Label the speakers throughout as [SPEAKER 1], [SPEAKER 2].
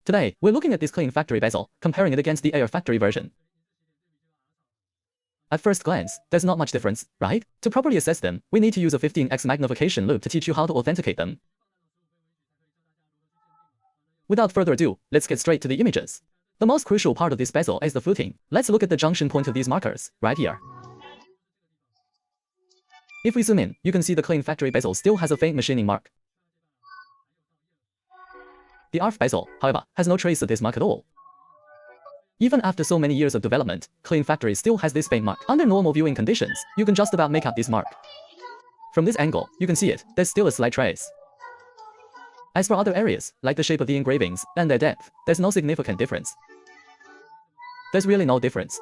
[SPEAKER 1] Today, we're looking at this clean factory bezel, comparing it against the ARF factory version. At first glance, there's not much difference, right? To properly assess them, we need to use a 15x magnification loupe to teach you how to authenticate them. Without further ado, let's get straight to the images. The most crucial part of this bezel is the fluting. Let's look at the junction point of these markers, right here. If we zoom in, you can see the clean factory bezel still has a faint machining mark. The ARF bezel, however, has no trace of this mark at all. Even after so many years of development, clean factory still has this faint mark. Under normal viewing conditions, you can just about make out this mark. From this angle, you can see it, there's still a slight trace. As for other areas, like the shape of the engravings and their depth, there's no significant difference. There's really no difference.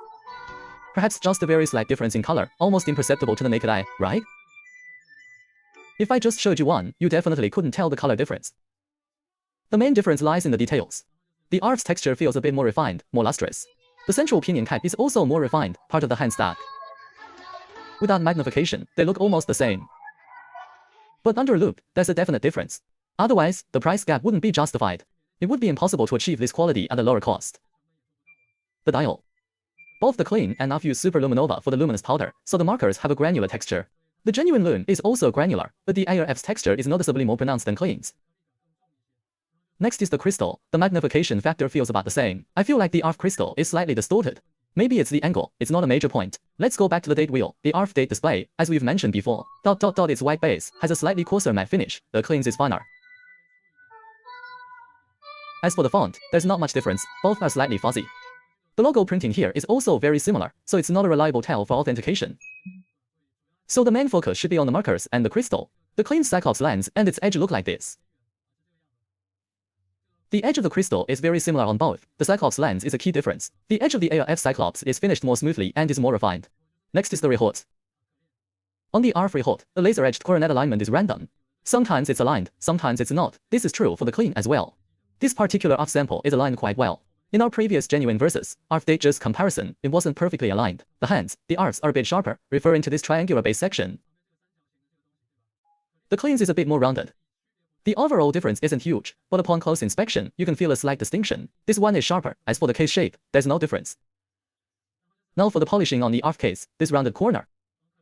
[SPEAKER 1] Perhaps just a very slight difference in color, almost imperceptible to the naked eye, right? If I just showed you one, you definitely couldn't tell the color difference. The main difference lies in the details. The ARF's texture feels a bit more refined, more lustrous. The central pinion cap is also more refined, part of the hand stack. Without magnification, they look almost the same. But under loupe, there's a definite difference. Otherwise, the price gap wouldn't be justified. It would be impossible to achieve this quality at a lower cost. The dial. Both the clean and ARF use super luminova for the luminous powder, so the markers have a granular texture. The genuine Lune is also granular, but the ARF's texture is noticeably more pronounced than clean's. Next is the crystal. The magnification factor feels about the same. I feel like the ARF crystal is slightly distorted. Maybe it's the angle, it's not a major point. Let's go back to the date wheel. The ARF date display, as we've mentioned before, its white base has a slightly coarser matte finish. The clean's is finer. As for the font, there's not much difference, both are slightly fuzzy. The logo printing here is also very similar, so it's not a reliable tell for authentication. So the main focus should be on the markers and the crystal. The clean Cyclops lens and its edge look like this. The edge of the crystal is very similar on both. The Cyclops lens is a key difference. The edge of the ARF Cyclops is finished more smoothly and is more refined. Next is the Rehaut. On the ARF Rehaut, the laser-etched coronet alignment is random. Sometimes it's aligned, sometimes it's not. This is true for the clean as well. This particular ARF sample is aligned quite well. In our previous genuine versus ARF Bezel Comparison, it wasn't perfectly aligned. The hands, the ARFs are a bit sharper, referring to this triangular base section. The clean's is a bit more rounded. The overall difference isn't huge, but upon close inspection, you can feel a slight distinction. This one is sharper. As for the case shape, there's no difference. Now for the polishing on the ARF case, this rounded corner.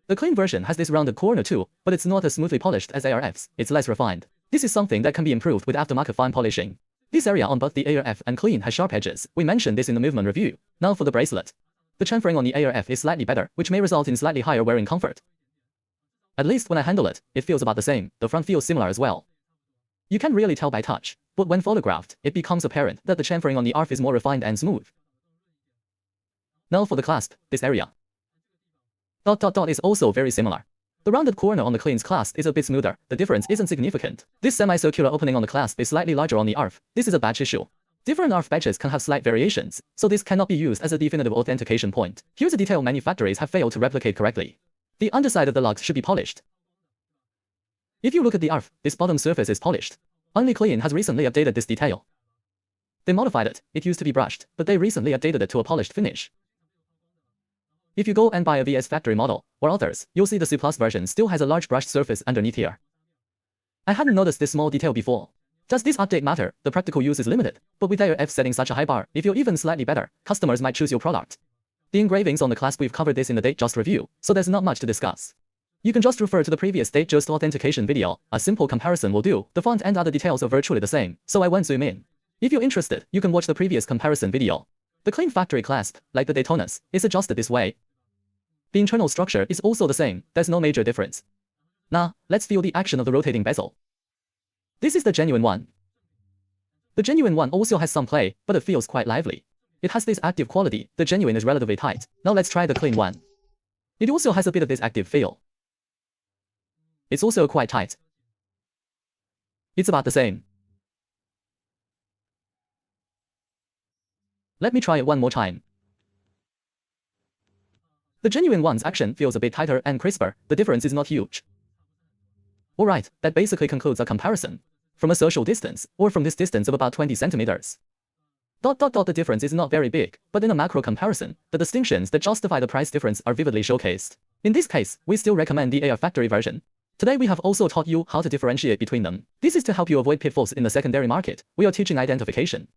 [SPEAKER 1] The clean version has this rounded corner too, but it's not as smoothly polished as ARF's, it's less refined. This is something that can be improved with aftermarket fine polishing. This area on both the ARF and clean has sharp edges. We mentioned this in the movement review. Now for the bracelet. The chamfering on the ARF is slightly better, which may result in slightly higher wearing comfort. At least when I handle it, it feels about the same. The front feels similar as well. You can't really tell by touch, but when photographed, it becomes apparent that the chamfering on the ARF is more refined and smooth. Now for the clasp, this area. Is also very similar. The rounded corner on the clean's clasp is a bit smoother. The difference isn't significant. This semicircular opening on the clasp is slightly larger on the ARF. This is a batch issue. Different ARF batches can have slight variations, so this cannot be used as a definitive authentication point. Here's a detail manufacturers have failed to replicate correctly. The underside of the lugs should be polished. If you look at the ARF, this bottom surface is polished. Only clean has recently updated this detail. They modified it. It used to be brushed, but they recently updated it to a polished finish. If you go and buy a VS factory model, or others, you'll see the C+ version still has a large brushed surface underneath here. I hadn't noticed this small detail before. Does this update matter? The practical use is limited, but with ARF setting such a high bar, if you're even slightly better, customers might choose your product. The engravings on the clasp, we've covered this in the Datejust review, so there's not much to discuss. You can just refer to the previous Datejust authentication video. A simple comparison will do. The font and other details are virtually the same, so I won't zoom in. If you're interested, you can watch the previous comparison video. The clean factory clasp, like the Daytona's, is adjusted this way. The internal structure is also the same. There's no major difference. Now, let's feel the action of the rotating bezel. This is the genuine one. The genuine one also has some play, but it feels quite lively. It has this active quality. The genuine is relatively tight. Now let's try the clean one. It also has a bit of this active feel. It's also quite tight. It's about the same. Let me try it one more time. The genuine one's action feels a bit tighter and crisper. The difference is not huge. Alright, that basically concludes our comparison. From a social distance, or from this distance of about 20 centimeters. The difference is not very big, but in a macro comparison, the distinctions that justify the price difference are vividly showcased. In this case, we still recommend the ARF factory version. Today we have also taught you how to differentiate between them. This is to help you avoid pitfalls in the secondary market. We are teaching identification.